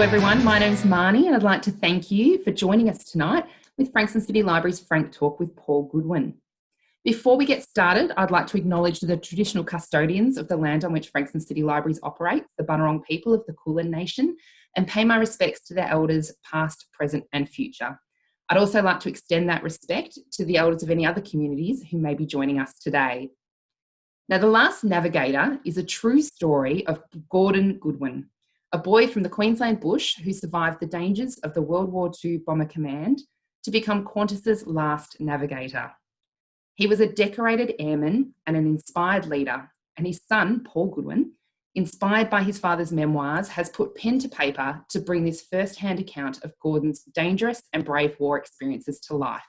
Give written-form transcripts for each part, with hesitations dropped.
everyone. My name's Marnie and I'd like to thank you for joining us tonight with Frankston City Library's Frank Talk with Paul Goodwin. Before we get started, I'd like to acknowledge the traditional custodians of the land on which Frankston City Libraries operate, the Bunurong people of the Kulin Nation, and pay my respects to their elders past, present and future. I'd also like to extend that respect to the elders of any other communities who may be joining us today. Now, The Last Navigator is a true story of Gordon Goodwin, a boy from the Queensland Bush who survived the dangers of the World War II Bomber Command to become Qantas's last navigator. He was a decorated airman and an inspired leader, and his son, Paul Goodwin, inspired by his father's memoirs, has put pen to paper to bring this first-hand account of Gordon's dangerous and brave war experiences to life.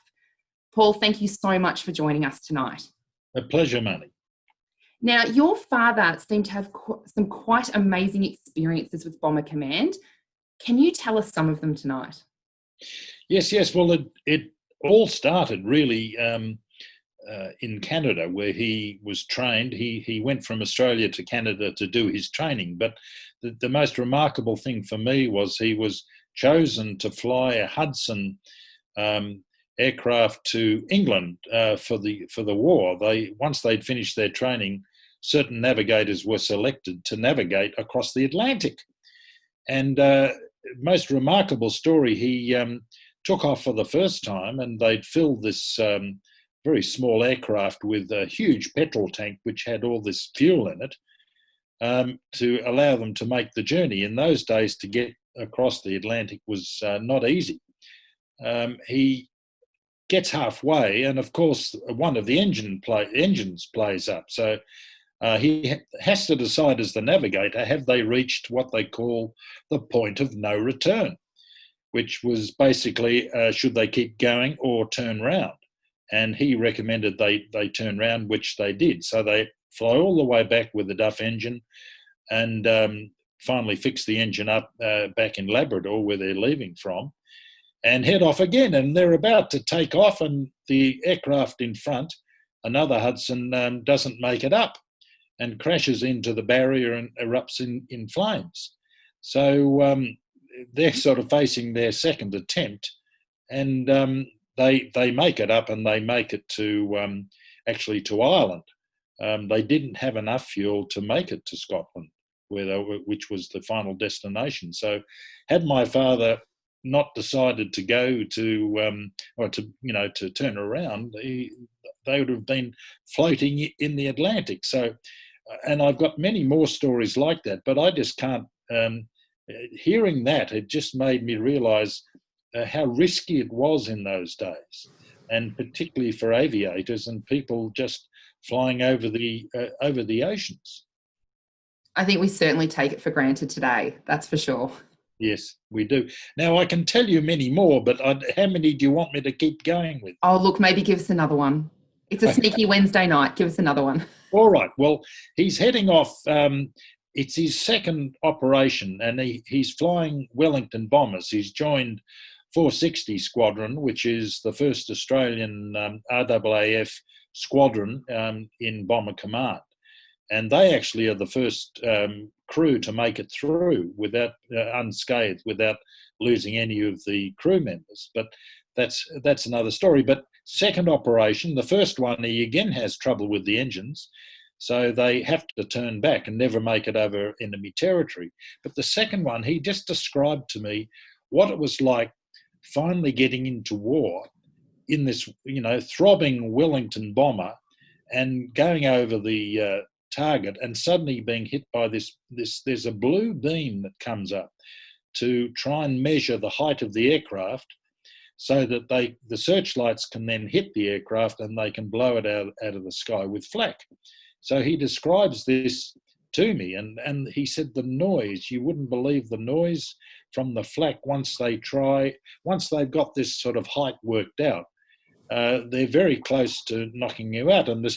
Paul, thank you so much for joining us tonight. A pleasure, Manny. Now, your father seemed to have some quite amazing experiences with Bomber Command. Can you tell us some of them tonight? Yes. Well, it all started really in Canada, where he was trained. He went from Australia to Canada to do his training. But the most remarkable thing for me was he was chosen to fly a Hudson aircraft to England for the war. Once they'd finished their training, certain navigators were selected to navigate across the Atlantic. And most remarkable story, he took off for the first time, and they'd filled this very small aircraft with a huge petrol tank which had all this fuel in it to allow them to make the journey. In those days, to get across the Atlantic was not easy. He gets halfway, and of course one of the engines plays up. So he has to decide as the navigator, have they reached what they call the point of no return, which was basically should they keep going or turn round? And he recommended they turn round, which they did. So they fly all the way back with the Duff engine and finally fix the engine up back in Labrador, where they're leaving from, and head off again. And they're about to take off, and the aircraft in front, another Hudson, doesn't make it up and crashes into the barrier and erupts in flames. So they're sort of facing their second attempt, and they make it up, and they make it to actually to Ireland. They didn't have enough fuel to make it to Scotland, which was the final destination. So had my father not decided to go to turn around, they would have been floating in the Atlantic. So, and I've got many more stories like that, but I just can't. Hearing that, it just made me realise how risky it was in those days, and particularly for aviators and people just flying over the oceans. I think we certainly take it for granted today, that's for sure. Yes, we do. Now, I can tell you many more, but how many do you want me to keep going with? Oh, look, maybe give us another one. It's a sneaky Wednesday night. Give us another one. All right. Well, he's heading off. It's his second operation, and he's flying Wellington bombers. He's joined 460 Squadron, which is the first Australian RAAF squadron in Bomber Command. And they actually are the first crew to make it through without unscathed, without losing any of the crew members. But that's another story. But second operation, the first one, he again has trouble with the engines, so they have to turn back and never make it over enemy territory. But the second one, he just described to me what it was like finally getting into war in this, throbbing Wellington bomber and going over the target and suddenly being hit by this. There's a blue beam that comes up to try and measure the height of the aircraft, so that the searchlights can then hit the aircraft and they can blow it out of the sky with flak. So he describes this to me, and he said the noise, you wouldn't believe the noise from the flak once they've got this sort of height worked out. They're very close to knocking you out. And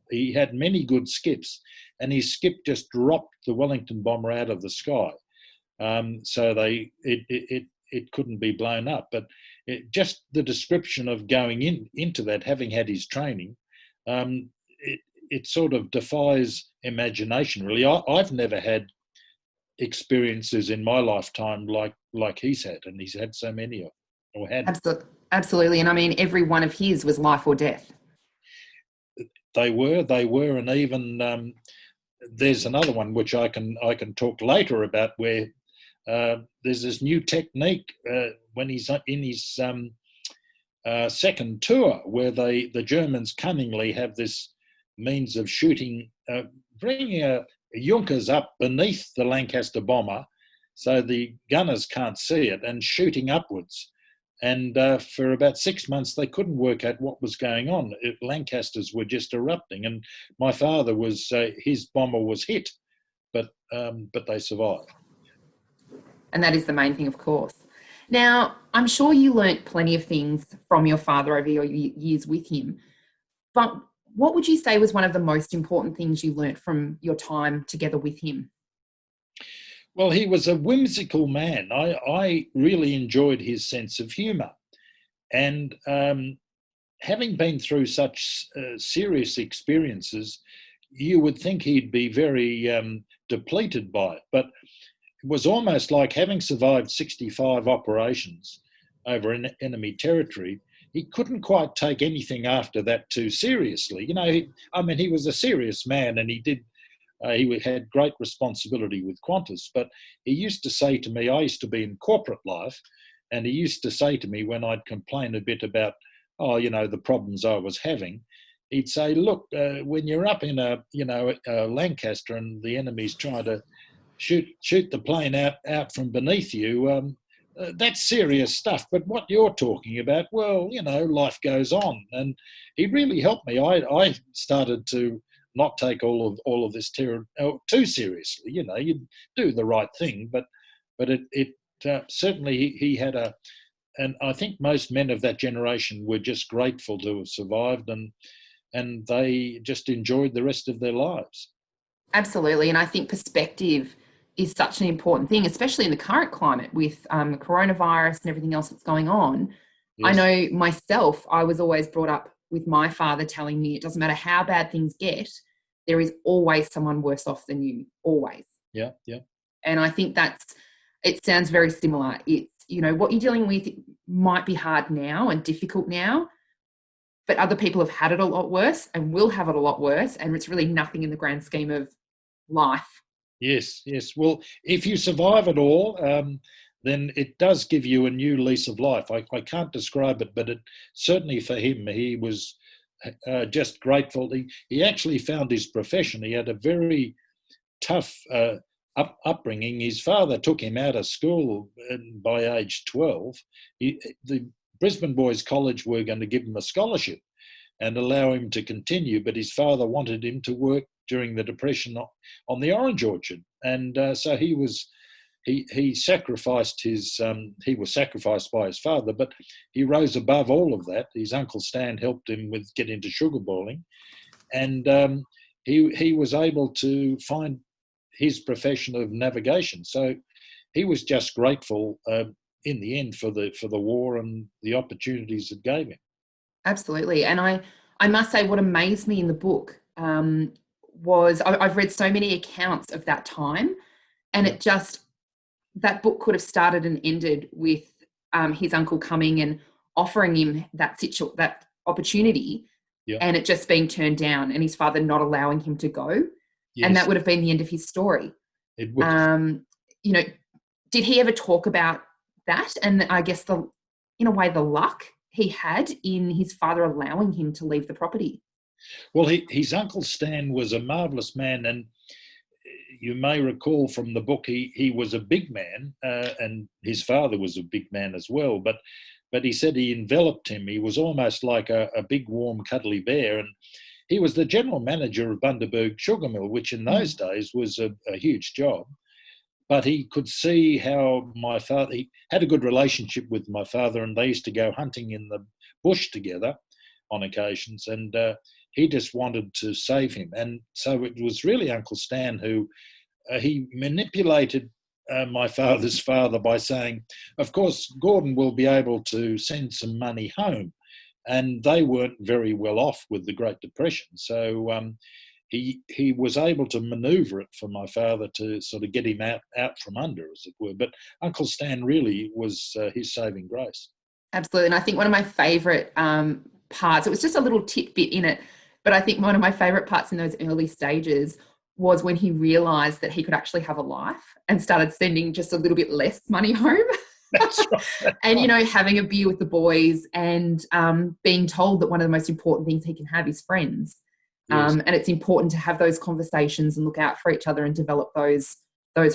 he had many good skips, and his skip just dropped the Wellington bomber out of the sky. So it couldn't be blown up. But just the description of going into that, having had his training, it sort of defies imagination, really. I've never had experiences in my lifetime like he's had, and he's had so many of, or had. Absolutely. And I mean, every one of his was life or death. They were, and even there's another one which I can talk later about, where there's this new technique when he's in his second tour, where the Germans cunningly have this means of shooting, bringing Junkers up beneath the Lancaster bomber so the gunners can't see it, and shooting upwards. And for about 6 months, they couldn't work out what was going on. Lancasters were just erupting, and my father was his bomber was hit, but they survived. And that is the main thing, of course. Now, I'm sure you learnt plenty of things from your father over your years with him, but what would you say was one of the most important things you learnt from your time together with him? Well, he was a whimsical man. I really enjoyed his sense of humour. And having been through such serious experiences, you would think he'd be very depleted by it. But it was almost like, having survived 65 operations over enemy territory, he couldn't quite take anything after that too seriously. You know, he was a serious man, and he had great responsibility with Qantas. But he used to say to me, I used to be in corporate life, and he used to say to me when I'd complain a bit about, the problems I was having, he'd say, look, when you're up in a Lancaster and the enemy's trying to shoot the plane out from beneath you, that's serious stuff. But what you're talking about, well, life goes on. And he really helped me. I started to not take all of this terror too seriously. You do the right thing, but it certainly he had and I think most men of that generation were just grateful to have survived, and they just enjoyed the rest of their lives. Absolutely. And I think perspective is such an important thing, especially in the current climate with the coronavirus and everything else that's going on. Yes. I know myself, I was always brought up with my father telling me it doesn't matter how bad things get, there is always someone worse off than you, always. Yeah, yeah. And I think it sounds very similar. It's, what you're dealing with might be hard now and difficult now, but other people have had it a lot worse and will have it a lot worse. And it's really nothing in the grand scheme of life. Yes, yes. Well, if you survive it all, then it does give you a new lease of life. I can't describe it, but it certainly for him, he was just grateful. He actually found his profession. He had a very tough upbringing. His father took him out of school by age 12. The Brisbane Boys College were going to give him a scholarship and allow him to continue, but his father wanted him to work during the Depression on the orange orchard, and so he sacrificed he was sacrificed by his father, but he rose above all of that. His uncle Stan helped him get into sugar boiling, and he was able to find his profession of navigation. So he was just grateful in the end for the war and the opportunities it gave him. Absolutely. And I must say, what amazed me in the book was I've read so many accounts of that time, and that book could have started and ended with his uncle coming and offering him that opportunity, and it just being turned down, and his father not allowing him to go. Yes. And that would have been the end of his story. It would. Did he ever talk about that? And I guess in a way, the luck he had in his father allowing him to leave the property. Well, his uncle Stan was a marvellous man, and you may recall from the book he was a big man, and his father was a big man as well. But he said he enveloped him. He was almost like a big, warm, cuddly bear, and he was the general manager of Bundaberg Sugar Mill, which in those days was a huge job. But he could see how he had a good relationship with my father, and they used to go hunting in the bush together on occasions, and he just wanted to save him. And so it was really Uncle Stan who he manipulated my father's father by saying, of course, Gordon will be able to send some money home. And they weren't very well off with the Great Depression. So he was able to manoeuvre it for my father to sort of get him out from under, as it were. But Uncle Stan really was his saving grace. Absolutely. And I think one of my favourite parts, it was just a little tidbit in it, but I think one of my favourite parts in those early stages was when he realised that he could actually have a life and started sending just a little bit less money home. That's right. That's And, you right. know, having a beer with the boys and being told that one of the most important things he can have is friends. Yes. And it's important to have those conversations and look out for each other and develop those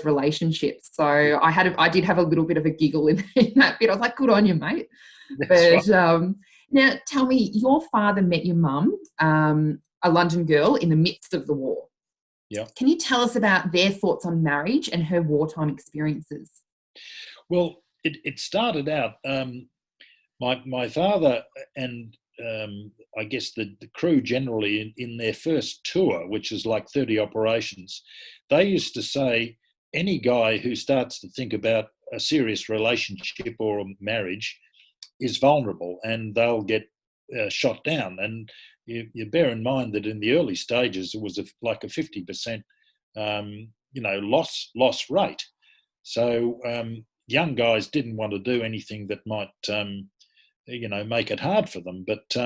relationships. So I did have a little bit of a giggle in that bit. I was like, good on you, mate. That's But right. now tell me, your father met your mum, a London girl, in the midst of the war. Yeah. Can you tell us about their thoughts on marriage and her wartime experiences? Well, it started out, my father and I guess the crew generally in their first tour, which is like 30 operations, they used to say any guy who starts to think about a serious relationship or a marriage is vulnerable and they'll get shot down. And you bear in mind that in the early stages, it was like a 50% loss rate. So young guys didn't want to do anything that might make it hard for them. But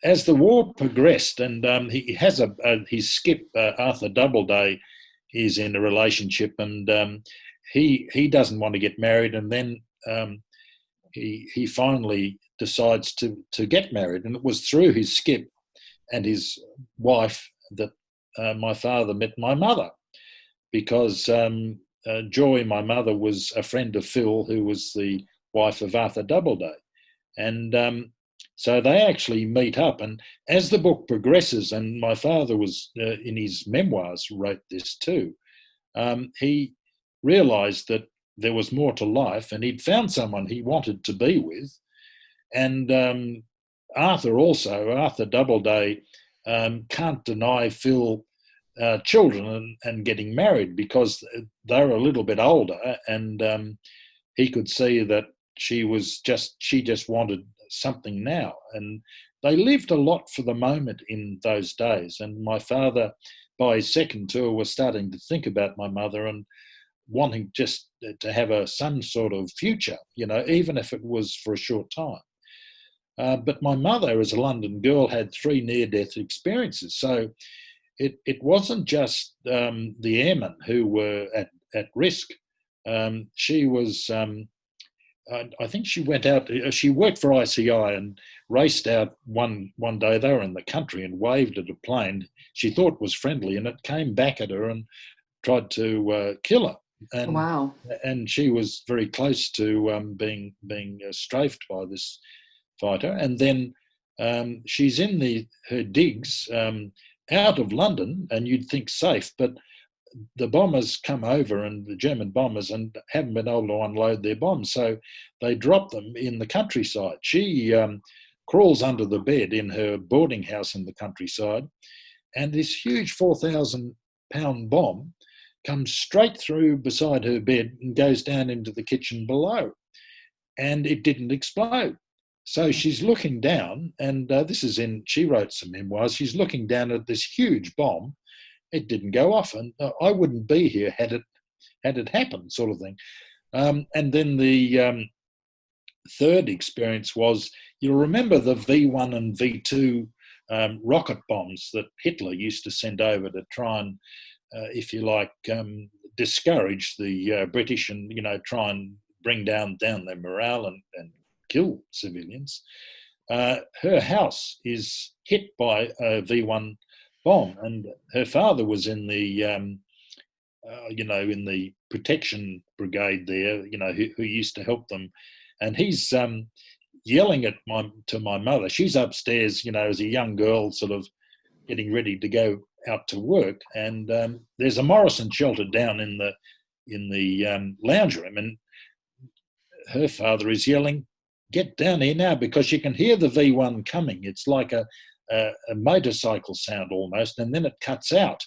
as the war progressed, and he has his skip Arthur Doubleday is in a relationship, and he doesn't want to get married, and then he finally decides to get married, and it was through his skip and his wife that my father met my mother, because Joy, my mother, was a friend of Phil, who was the wife of Arthur Doubleday. And so they actually meet up. And as the book progresses, and my father was, in his memoirs, wrote this too, he realised that there was more to life, and he'd found someone he wanted to be with. And Arthur Doubleday, can't deny Phil children and getting married, because they're a little bit older, and he could see that she just wanted something now. And they lived a lot for the moment in those days. And my father, by his second tour, was starting to think about my mother and wanting just to have some sort of future, even if it was for a short time. But my mother, as a London girl, had 3 near-death experiences. So it wasn't just the airmen who were at risk. She was, I think she went out, she worked for ICI and raced out one day. They were in the country and waved at a plane she thought was friendly, and it came back at her and tried to kill her. Wow. And she was very close to being strafed by this fighter. And then she's in her digs out of London, and you'd think safe, but the bombers come over, and the German bombers, and haven't been able to unload their bombs, so they drop them in the countryside. She crawls under the bed in her boarding house in the countryside, and this huge 4,000-pound bomb comes straight through beside her bed and goes down into the kitchen below, and it didn't explode. So she's looking down, and she wrote some memoirs, she's looking down at this huge bomb. It didn't go off, and I wouldn't be here had it happened, sort of thing. And then the third experience was, you'll remember the V1 and V2 rocket bombs that Hitler used to send over to try and, if you like, discourage the British and, try and bring down their morale and kill civilians. Her house is hit by a V1 bomb, and her father was in the in the protection brigade there, who used to help them, and he's yelling to my mother. She's upstairs, as a young girl, sort of getting ready to go out to work, and there's a Morrison shelter down in the lounge room, and her father is yelling, "Get down here now," because you can hear the V1 coming. It's like a motorcycle sound almost, and then it cuts out.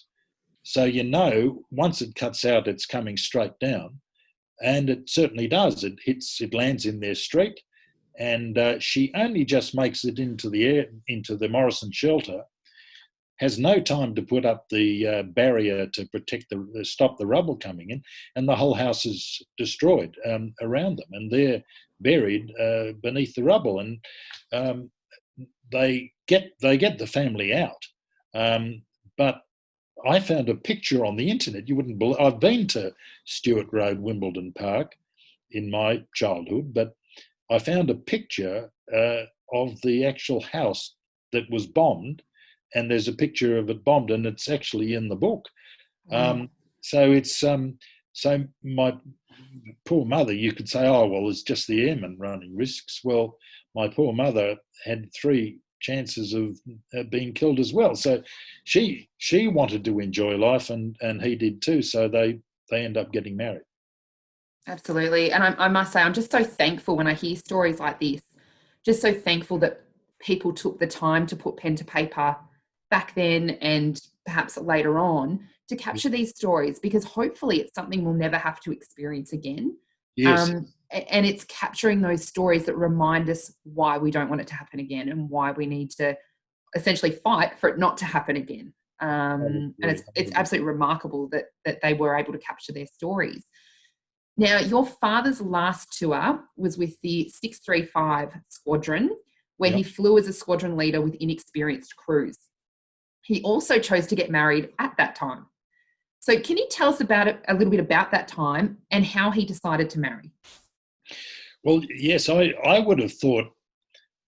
So once it cuts out, it's coming straight down, and it certainly does. It lands in their street, and she only just makes it into the Morrison shelter, has no time to put up the barrier to protect stop the rubble coming in, and the whole house is destroyed around them, and they're buried beneath the rubble, and they get the family out. But I found a picture on the internet. You wouldn't believe. I've been to Stewart Road, Wimbledon Park, in my childhood, but I found a picture of the actual house that was bombed, and there's a picture of it bombed, and it's actually in the book. So it's so my poor mother, you could say, oh well, it's just the airmen running risks. Well, my poor mother had 3 chances of being killed as well. So she wanted to enjoy life, and he did too. So they end up getting married. Absolutely. And I must say, I'm just so thankful when I hear stories like this, just so thankful that people took the time to put pen to paper back then and perhaps later on to capture these stories, because hopefully it's something we'll never have to experience again. Yes. And it's capturing those stories that remind us why we don't want it to happen again, and why we need to essentially fight for it not to happen again. And it's absolutely remarkable that they were able to capture their stories. Now, your father's last tour was with the 635 Squadron, where he flew as a squadron leader with inexperienced crews. He also chose to get married at that time. So can you tell us a little bit about that time and how he decided to marry? Well, yes, I would have thought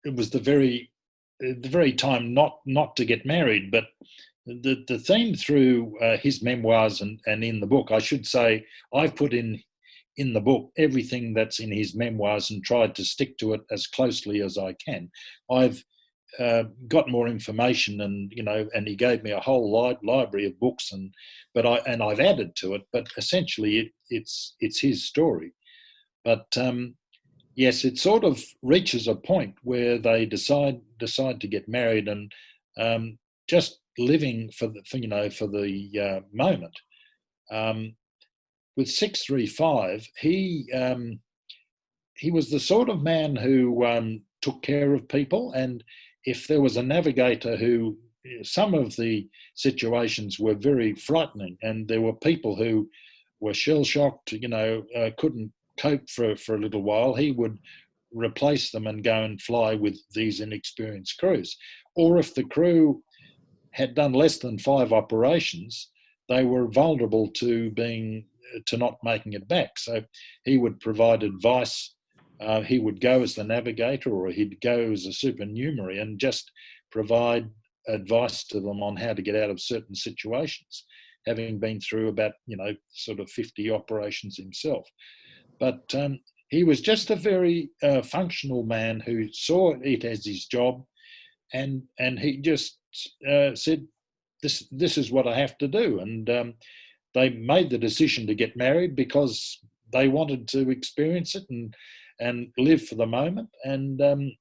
it was the very time not to get married, but the theme through his memoirs and in the book, I should say, I've put in the book everything that's in his memoirs and tried to stick to it as closely as I can. I've got more information, and and he gave me a whole library of books, but I've added to it. But essentially, it's his story. But yes, it sort of reaches a point where they decide to get married, and just living for the moment. With 635, he was the sort of man who took care of people, and if there was a navigator who, some of the situations were very frightening, and there were people who were shell-shocked, couldn't cope for a little while, he would replace them and go and fly with these inexperienced crews. Or if the crew had done less than 5 operations, they were vulnerable to not making it back. So he would provide advice. He would go as the navigator, or he'd go as a supernumerary and just provide advice to them on how to get out of certain situations, having been through about, sort of 50 operations himself. But he was just a very functional man who saw it as his job, and he just said, this is what I have to do. And they made the decision to get married because they wanted to experience it and live for the moment. And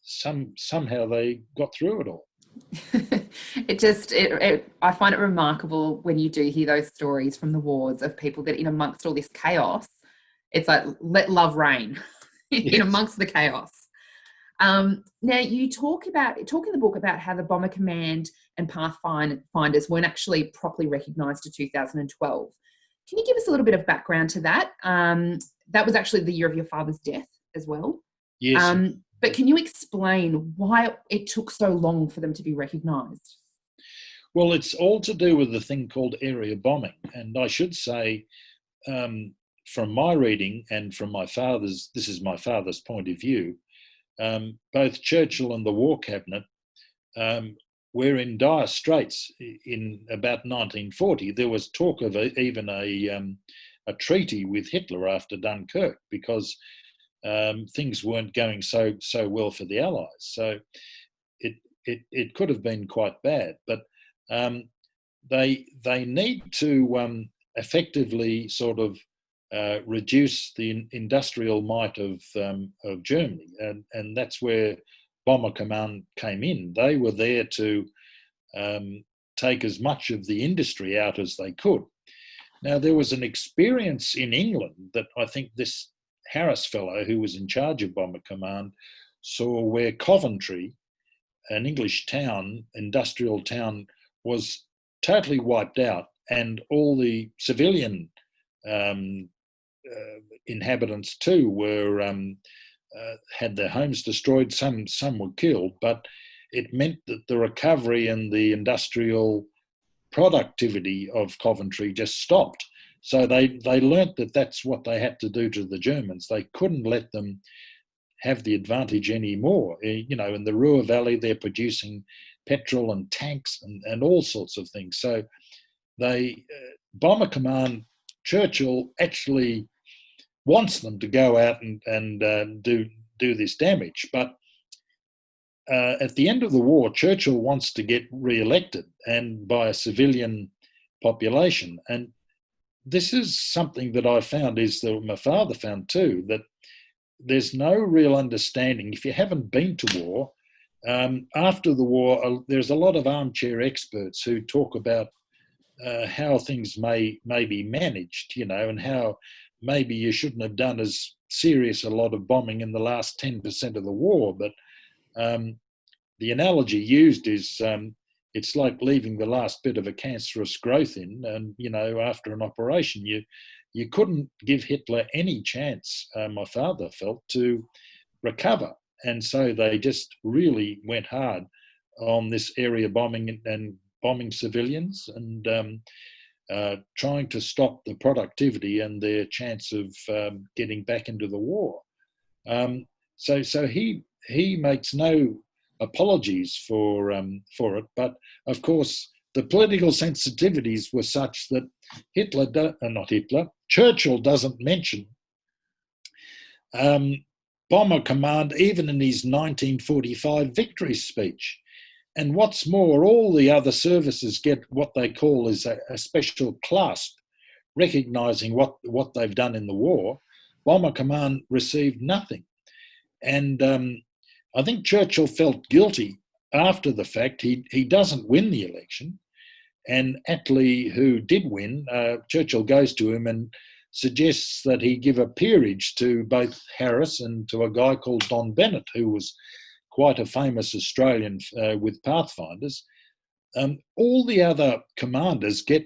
somehow they got through it all. I find it remarkable when you do hear those stories from the wars of people that in amongst all this chaos, it's like, let love reign in amongst the chaos. Now, you talk in the book about how the Bomber Command and Pathfinders weren't actually properly recognised to 2012. Can you give us a little bit of background to that? That was actually the year of your father's death as well. Yes. But can you explain why it took so long for them to be recognised? Well, it's all to do with the thing called area bombing. And I should say, from my reading and from this is my father's point of view, both Churchill and the War Cabinet were in dire straits in about 1940. There was talk of even a treaty with Hitler after Dunkirk, because things weren't going so well for the Allies. So it could have been quite bad. But they need to effectively sort of reduce the industrial might of Germany, and that's where Bomber Command came in. They were there to take as much of the industry out as they could. Now, there was an experience in England that I think this Harris fellow, who was in charge of Bomber Command, saw, where Coventry an English town, industrial town, was totally wiped out, and all the civilian um, inhabitants too were had their homes destroyed. Some were killed, but it meant that the recovery and the industrial productivity of Coventry just stopped. So they learnt that that's what they had to do to the Germans. They couldn't let them have the advantage anymore. You know, in the Ruhr Valley, they're producing petrol and tanks and all sorts of things. So they, Bomber Command, Churchill actually wants them to go out and do this damage. But at the end of the war, Churchill wants to get re-elected, and by a civilian population. And this is something that I found, is that my father found too, that there's no real understanding. If you haven't been to war, after the war, there's a lot of armchair experts who talk about how things may be managed, you know, and how maybe you shouldn't have done as serious a lot of bombing in the last 10% of the war. But the analogy used is it's like leaving the last bit of a cancerous growth in, and, you know, after an operation, you couldn't give Hitler any chance, my father felt, to recover. And so they just really went hard on this area bombing and bombing civilians, and trying to stop the productivity and their chance of getting back into the war. So he makes no apologies for it, but of course the political sensitivities were such that Churchill doesn't mention Bomber Command even in his 1945 victory speech. And what's more, all the other services get what they call is a special clasp, recognising what they've done in the war. Bomber Command received nothing. And I think Churchill felt guilty after the fact. He doesn't win the election. And Attlee, who did win, Churchill goes to him and suggests that he give a peerage to both Harris and to a guy called Don Bennett, who was quite a famous Australian with Pathfinders. All the other commanders get,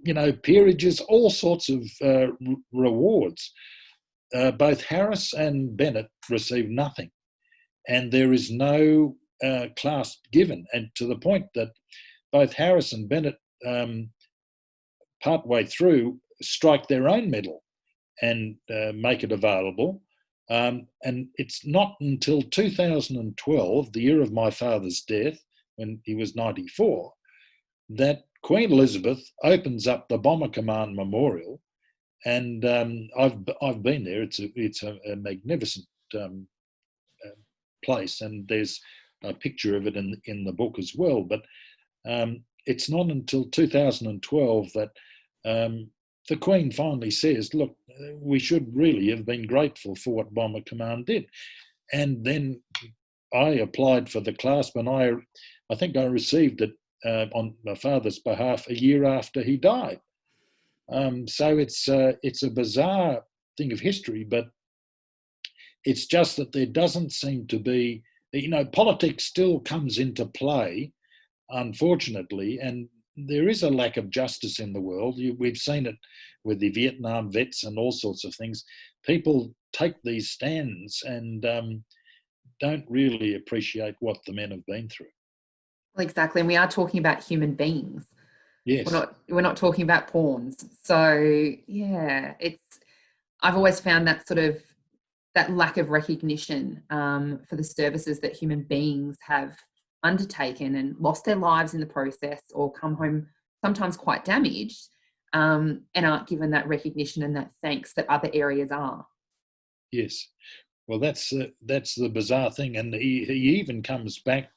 you know, peerages, all sorts of rewards. Both Harris and Bennett receive nothing, and there is no clasp given. And to the point that both Harris and Bennett, partway through, strike their own medal and make it available. And it's not until 2012, the year of my father's death, when he was 94, that Queen Elizabeth opens up the Bomber Command Memorial. And I've been there. It's a magnificent place, and there's a picture of it in the book as well. But it's not until 2012 that the Queen finally says, look, we should really have been grateful for what Bomber Command did. And then I applied for the clasp, and I think I received it on my father's behalf a year after he died. So it's a bizarre thing of history, but it's just that there doesn't seem to be, you know, politics still comes into play, unfortunately, and there is a lack of justice in the world. We've seen it with the Vietnam vets and all sorts of things. People take these stands and don't really appreciate what the men have been through. Well, exactly, and we are talking about human beings. Yes. We're not talking about pawns. So yeah, I've always found that that lack of recognition for the services that human beings have undertaken and lost their lives in the process, or come home sometimes quite damaged, and aren't given that recognition and that thanks that other areas are. Yes. Well, that's the bizarre thing. And he even comes back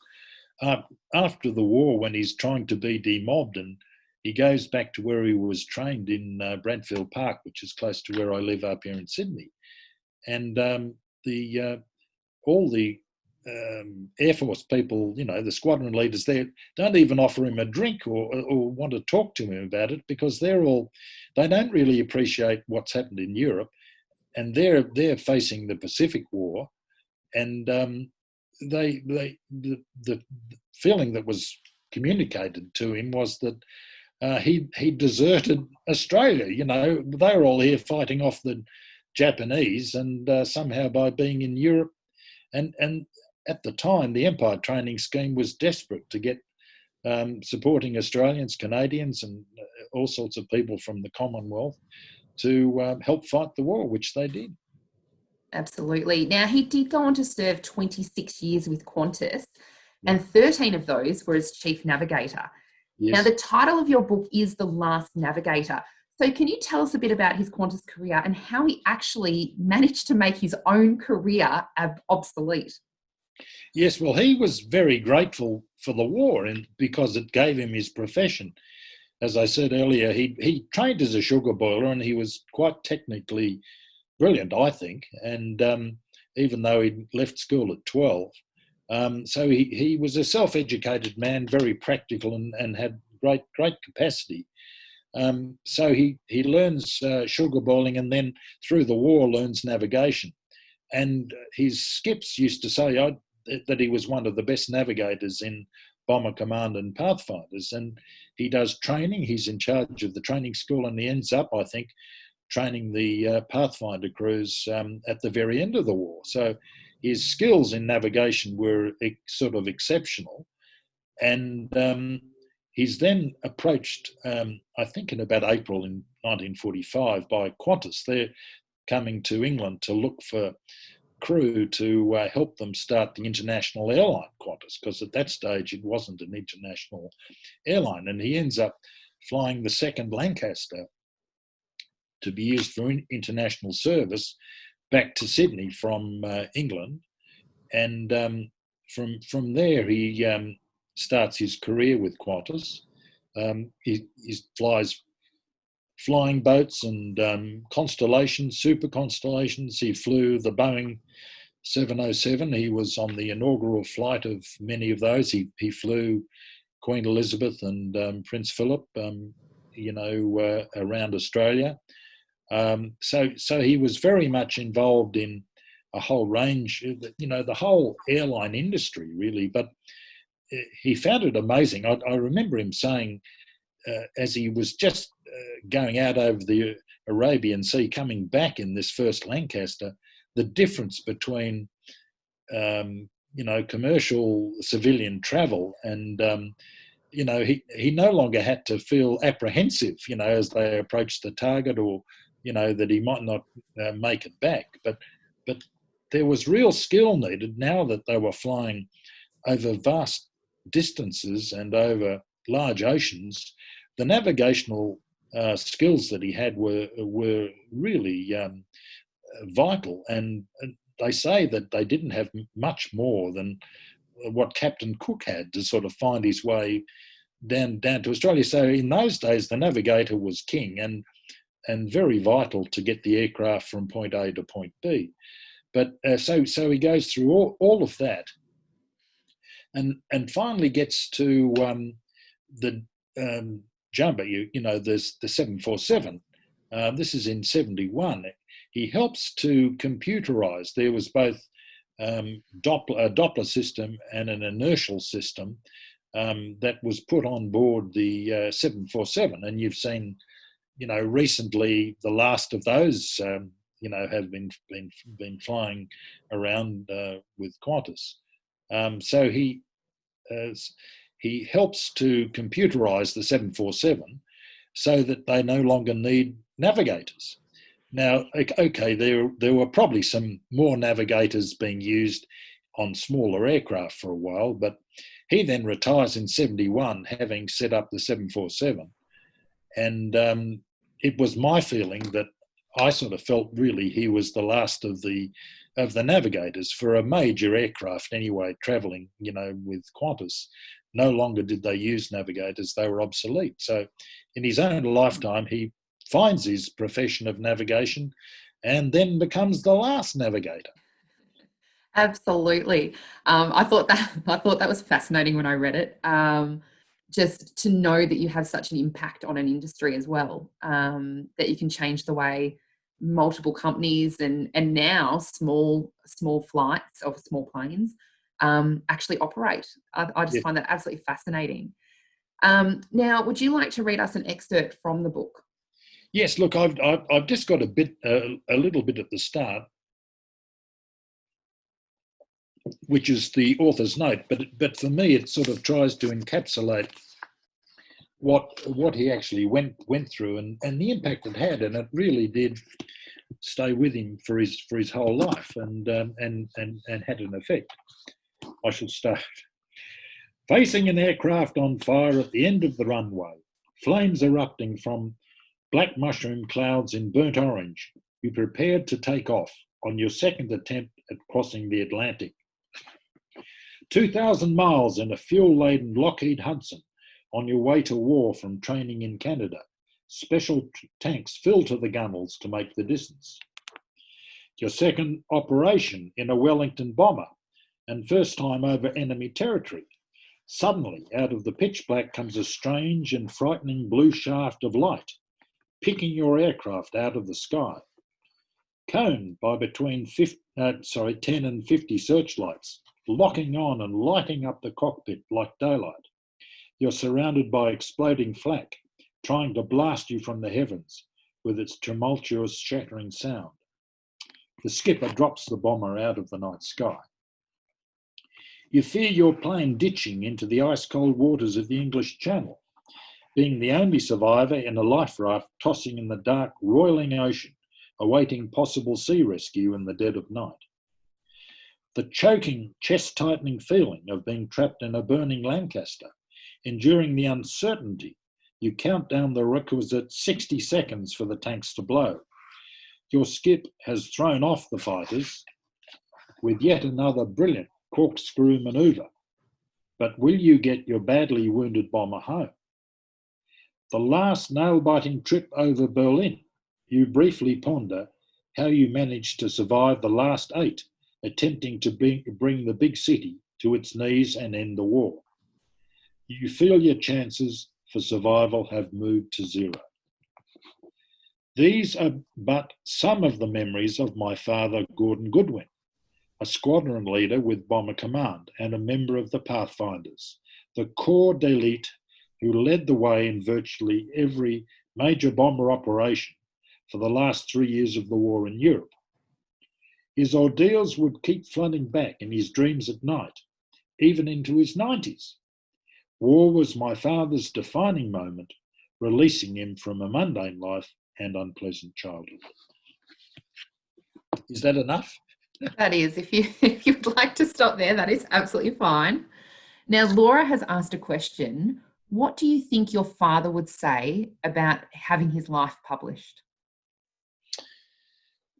after the war when he's trying to be demobbed, and he goes back to where he was trained in Brantfield Park, which is close to where I live up here in Sydney. And all the Air Force people, you know, the squadron leaders there, don't even offer him a drink or want to talk to him about it, because they don't really appreciate what's happened in Europe, and they're facing the Pacific War, and the feeling that was communicated to him was that he deserted Australia. You know, they were all here fighting off the Japanese, and somehow by being in Europe, and at the time the Empire Training Scheme was desperate to get supporting Australians, Canadians, and all sorts of people from the Commonwealth to help fight the war, which they did. Absolutely. Now, he did go on to serve 26 years with Qantas, and 13 of those were as Chief Navigator. Yes. Now, the title of your book is The Last Navigator. So can you tell us a bit about his Qantas career and how he actually managed to make his own career obsolete? Yes, well, he was very grateful for the war, and because it gave him his profession. As I said earlier, he trained as a sugar boiler, and he was quite technically brilliant, I think. And even though he left school at 12, so he was a self-educated man, very practical, and had great capacity. So he learns sugar boiling, and then through the war learns navigation. And his skips used to say that he was one of the best navigators in Bomber Command and Pathfinders. And he does training. He's in charge of the training school, and he ends up, I think, training the Pathfinder crews at the very end of the war. So his skills in navigation were sort of exceptional. And he's then approached, I think in about April in 1945, by Qantas. They're coming to England to look for crew to help them start the international airline Qantas, because at that stage it wasn't an international airline. And he ends up flying the second Lancaster to be used for international service back to Sydney from England. And from there he starts his career with Qantas. He flies flying boats and constellations, super constellations. He flew the Boeing 707. He was on the inaugural flight of many of those. He flew Queen Elizabeth and Prince Philip, around Australia. So he was very much involved in a whole range, the whole airline industry, really. But he found it amazing. I remember him saying, as he was just going out over the Arabian Sea, coming back in this first Lancaster, the difference between, commercial civilian travel and, he no longer had to feel apprehensive, as they approached the target, or, that he might not make it back. But there was real skill needed now that they were flying over vast distances and over large oceans. The navigational skills that he had were really vital, and they say that they didn't have much more than what Captain Cook had to sort of find his way down to Australia. So in those days, the navigator was king and very vital to get the aircraft from point A to point B. But so he goes through all of that, and finally gets to the jumbo, there's the 747. This is in 71. He helps to computerize. There was both a Doppler system and an inertial system that was put on board the 747. And you've seen, recently the last of those, have been flying around with Qantas. So he helps to computerize the 747 so that they no longer need navigators. Now, okay, there were probably some more navigators being used on smaller aircraft for a while, but he then retires in 71, having set up the 747. And it was my feeling that I sort of felt really he was the last of the navigators for a major aircraft anyway, travelling, with Qantas. No longer did they use navigators, they were obsolete. So in his own lifetime, he finds his profession of navigation and then becomes the last navigator. Absolutely. I thought that was fascinating when I read it. Just to know that you have such an impact on an industry as well, that you can change the way multiple companies and now small flights of small planes actually operate. I just Yes. find that absolutely fascinating. Now, would you like to read us an excerpt from the book? Yes, look, I've just got a little bit at the start, which is the author's note, but for me it sort of tries to encapsulate what he actually went through and the impact it had, and it really did stay with him for his whole life and had an effect. I shall start. Facing an aircraft on fire at the end of the runway, flames erupting from black mushroom clouds in burnt orange, you prepared to take off on your second attempt at crossing the Atlantic. 2,000 miles in a fuel-laden Lockheed Hudson on your way to war from training in Canada. Special tanks filled to the gunnels to make the distance. Your second operation in a Wellington bomber and first time over enemy territory. Suddenly, out of the pitch black comes a strange and frightening blue shaft of light, picking your aircraft out of the sky. Coned by between 10 and 50 searchlights, locking on and lighting up the cockpit like daylight. You're surrounded by exploding flak, trying to blast you from the heavens with its tumultuous, shattering sound. The skipper drops the bomber out of the night sky. You fear your plane ditching into the ice-cold waters of the English Channel, being the only survivor in a life raft tossing in the dark, roiling ocean, awaiting possible sea rescue in the dead of night. The choking, chest-tightening feeling of being trapped in a burning Lancaster, enduring the uncertainty, you count down the requisite 60 seconds for the tanks to blow. Your skip has thrown off the fighters with yet another brilliant corkscrew manoeuvre. But will you get your badly wounded bomber home? The last nail-biting trip over Berlin, you briefly ponder how you managed to survive the last 8, attempting to bring the big city to its knees and end the war. You feel your chances for survival have moved to zero. These are but some of the memories of my father, Gordon Goodwin, a squadron leader with Bomber Command and a member of the Pathfinders, the corps d'elite who led the way in virtually every major bomber operation for the last 3 years of the war in Europe. His ordeals would keep flooding back in his dreams at night, even into his 90s. War was my father's defining moment, releasing him from a mundane life and unpleasant childhood. Is that enough? That is. If you would like to stop there, that is absolutely fine. Now, Laura has asked a question. What do you think your father would say about having his life published?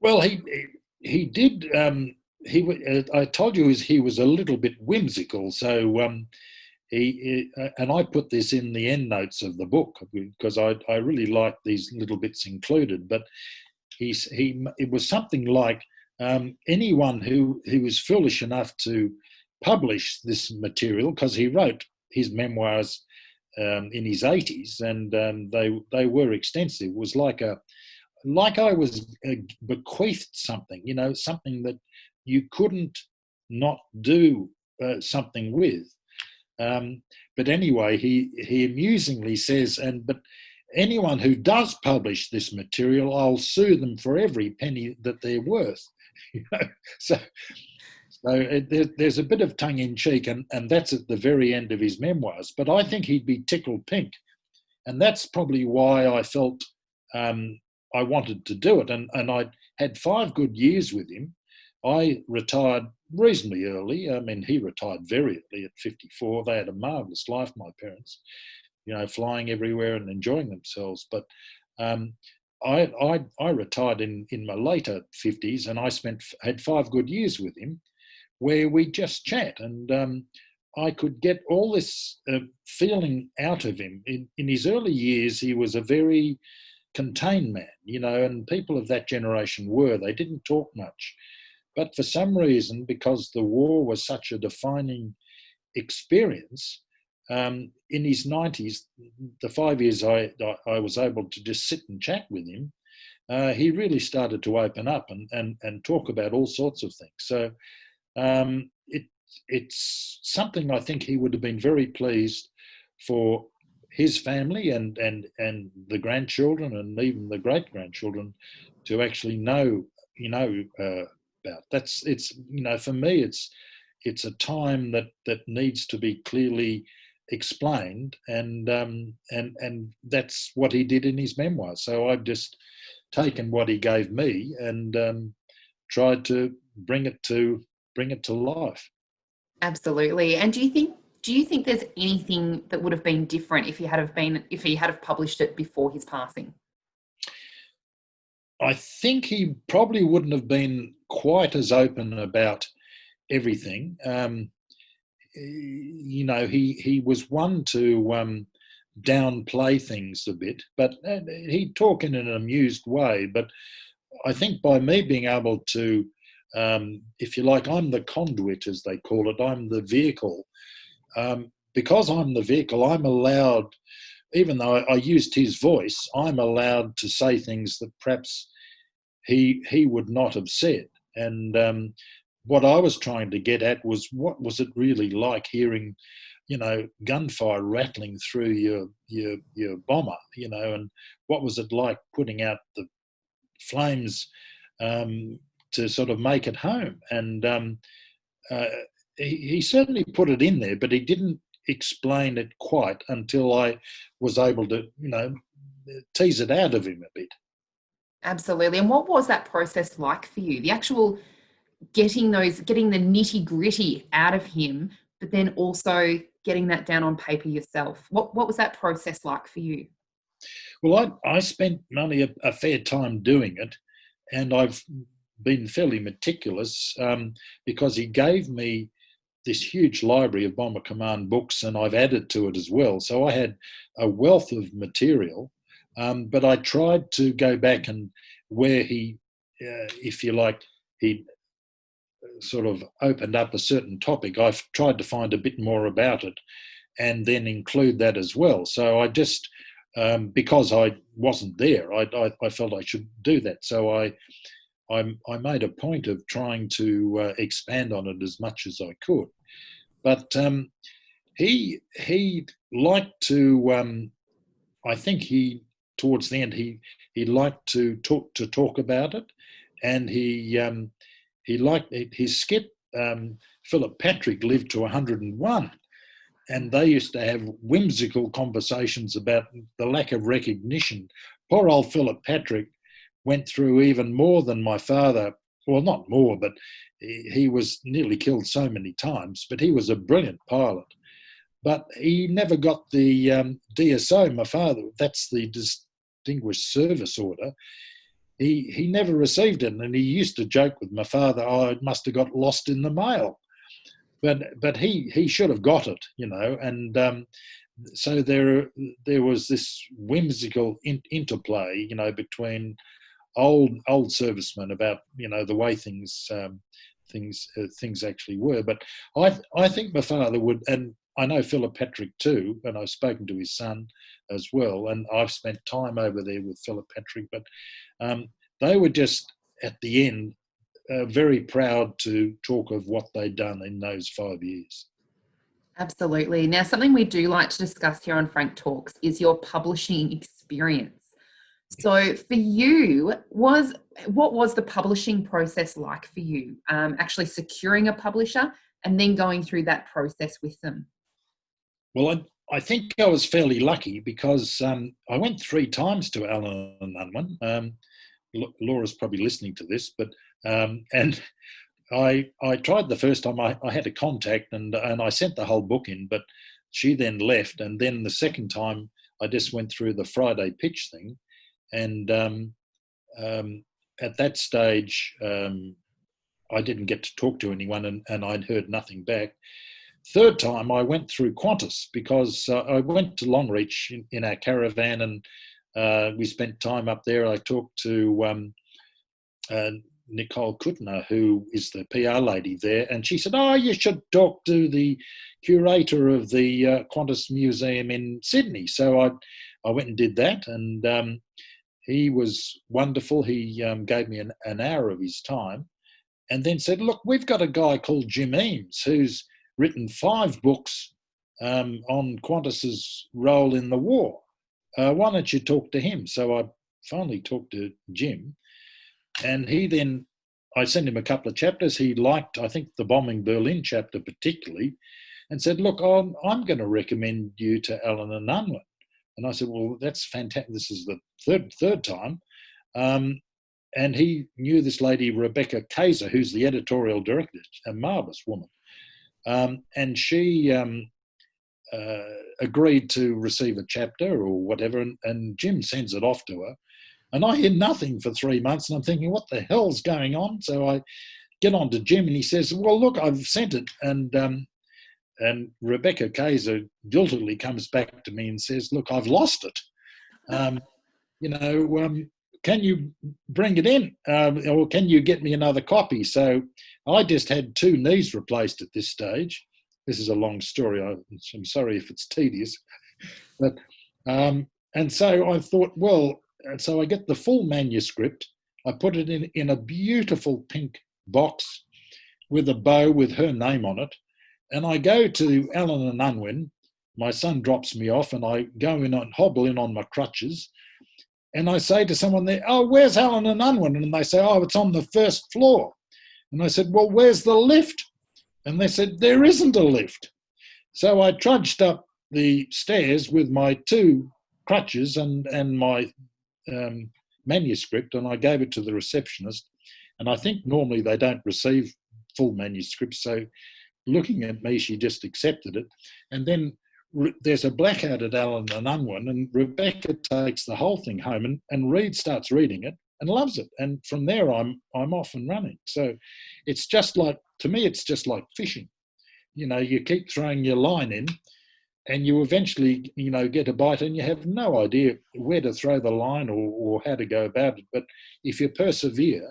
Well, he did. I told you he was a little bit whimsical. So he and I put this in the endnotes of the book because I really like these little bits included. But it was something like anyone who was foolish enough to publish this material, because he wrote his memoirs in his 80s, and they were extensive. It was like I was bequeathed something, something that you couldn't not do something with. But anyway, he amusingly says, but anyone who does publish this material, I'll sue them for every penny that they're worth. So there's a bit of tongue-in-cheek, and that's at the very end of his memoirs. But I think he'd be tickled pink, and that's probably why I felt I wanted to do it. And I had 5 good years with him. I retired reasonably early. I mean, he retired very early at 54. They had a marvellous life, my parents, flying everywhere and enjoying themselves. But I retired in my later 50s, and I had 5 good years with him where we just chat. And I could get all this feeling out of him. In his early years, he was a very contained man, and people of that generation they didn't talk much. But for some reason, because the war was such a defining experience, in his 90s, the 5 years I was able to just sit and chat with him, he really started to open up and talk about all sorts of things. So it's something I think he would have been very pleased for his family and the grandchildren and even the great grandchildren to actually know about. It's for me it's a time that needs to be clearly explained, and that's what he did in his memoir. So I've just taken what he gave me and tried to bring it to life. Absolutely. And do you think there's anything that would have been different if he had have published it before his passing? I think he probably wouldn't have been quite as open about everything. He was one to downplay things a bit, but he'd talk in an amused way. But I think by me being able to, if you like, I'm the conduit, as they call it, I'm the vehicle. Because I'm the vehicle, I'm allowed, even though I used his voice, I'm allowed to say things that perhaps he would not have said. And what I was trying to get at was, what was it really like hearing, gunfire rattling through your bomber, and what was it like putting out the flames to sort of make it home? And he certainly put it in there, but he didn't explain it quite until I was able to, tease it out of him a bit. Absolutely. And what was that process like for you? The actual getting the nitty gritty out of him, but then also getting that down on paper yourself. What was that process like for you? Well, I spent only a fair time doing it, and I've been fairly meticulous because he gave me this huge library of Bomber Command books, and I've added to it as well. So I had a wealth of material, but I tried to go back and where he, if you like, he sort of opened up a certain topic, I've tried to find a bit more about it and then include that as well. So I just, because I wasn't there, I felt I should do that. So I made a point of trying to expand on it as much as I could. But he liked to, I think towards the end, he liked to talk about it, and he liked his skip. Philip Patrick lived to 101, and they used to have whimsical conversations about the lack of recognition. Poor old Philip Patrick went through even more than my father. Well, not more, but he was nearly killed so many times. But he was a brilliant pilot. But he never got the DSO, my father. That's the Distinguished Service Order. He never received it, and he used to joke with my father, "Oh, it must have got lost in the mail." But he should have got it, and so there was this whimsical interplay, between old servicemen about the way things actually were. But I think my father would, and I know Philip Patrick too, and I've spoken to his son as well, and I've spent time over there with Philip Patrick. But they were just at the end very proud to talk of what they'd done in those 5 years. Absolutely. Now, something we do like to discuss here on Frank Talks is your publishing experience. So for you, what was the publishing process like for you? Actually securing a publisher and then going through that process with them? Well, I think I was fairly lucky because I went 3 times to Allen and Unwin. Laura's probably listening to this, but and I tried the first time. I had a contact and I sent the whole book in, but she then left. And then the second time, I just went through the Friday pitch thing, and at that stage, I didn't get to talk to anyone, and I'd heard nothing back. Third time, I went through Qantas because I went to Longreach in our caravan, and we spent time up there. I talked to Nicole Kuttner, who is the PR lady there, and she said, "Oh, you should talk to the curator of the Qantas Museum in Sydney." So I went and did that, and he was wonderful. He gave me an hour of his time, and then said, look, we've got a guy called Jim Eames who's written 5 books on Qantas's role in the war. Why don't you talk to him? So I finally talked to Jim, and I sent him a couple of chapters. He liked, I think, the Bombing Berlin chapter particularly, and said, look, I'm going to recommend you to Alan and Unwin. And I said, well, that's fantastic. This is the third time. And he knew this lady, Rebecca Kaiser, who's the editorial director, a marvellous woman. And she agreed to receive a chapter or whatever, and Jim sends it off to her. And I hear nothing for 3 months, and I'm thinking, what the hell's going on? So I get on to Jim, and he says, well, look, I've sent it. And Rebecca Kaiser guiltily comes back to me and says, look, I've lost it. Can you bring it in? Or can you get me another copy? So I just had 2 knees replaced at this stage. This is a long story. I'm sorry if it's tedious. But and so I thought, well, so I get the full manuscript. I put it in a beautiful pink box with a bow with her name on it. And I go to Alan and Unwin. My son drops me off, and I go in and hobble in on my crutches. And I say to someone there, oh, where's Alan and Unwin? And they say, oh, it's on the 1st floor. And I said, well, where's the lift? And they said, there isn't a lift. So I trudged up the stairs with my 2 crutches and my manuscript, and I gave it to the receptionist. And I think normally they don't receive full manuscripts, so looking at me, she just accepted it. And then there's a blackout at Alan and Unwin, and Rebecca takes the whole thing home and starts reading it and loves it. And from there, I'm off and running. So it's just like, to me, it's just like fishing. You keep throwing your line in, and you eventually, get a bite, and you have no idea where to throw the line or how to go about it. But if you persevere,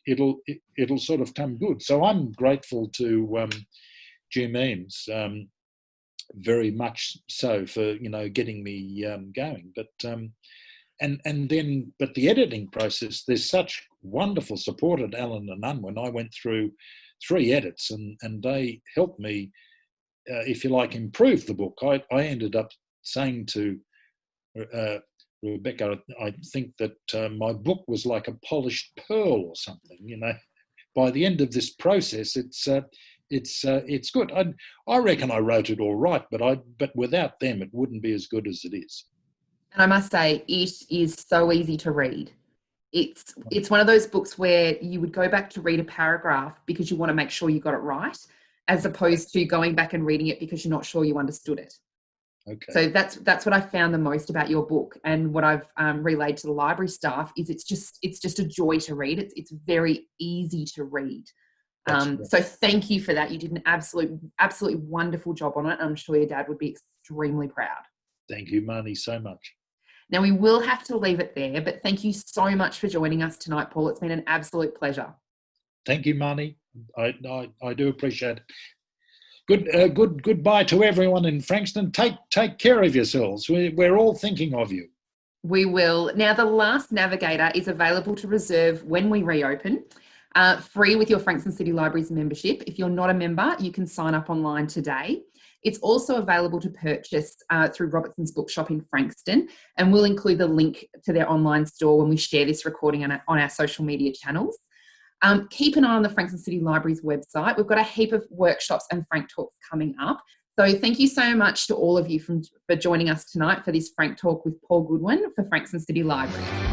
it'll sort of come good. So I'm grateful to Jim Eames, very much so, for getting me going. But but the editing process, there's such wonderful support at Alan and Unwin. I went through 3 edits, and they helped me, if you like, improve the book. I ended up saying to Rebecca, I think that my book was like a polished pearl or something. By the end of this process, it's good. I reckon I wrote it all right, but without them, it wouldn't be as good as it is. And I must say, it is so easy to read. It's one of those books where you would go back to read a paragraph because you want to make sure you got it right, as opposed to going back and reading it because you're not sure you understood it. Okay. So that's what I found the most about your book, and what I've relayed to the library staff is it's just a joy to read. It's very easy to read. So thank you for that. You did an absolutely wonderful job on it. I'm sure your dad would be extremely proud. Thank you, Marnie, so much. Now we will have to leave it there, but thank you so much for joining us tonight, Paul. It's been an absolute pleasure. Thank you, Marnie. I do appreciate it. Goodbye to everyone in Frankston. Take care of yourselves. We're all thinking of you. We will. Now, the Last Navigator is available to reserve when we reopen, free with your Frankston City Libraries membership. If you're not a member, you can sign up online today. It's also available to purchase through Robertson's Bookshop in Frankston, and we'll include the link to their online store when we share this recording on our social media channels. Keep an eye on the Frankston City Libraries website. We've got a heap of workshops and Frank Talks coming up. So thank you so much to all of you for joining us tonight for this Frank Talk with Paul Goodwin for Frankston City Libraries.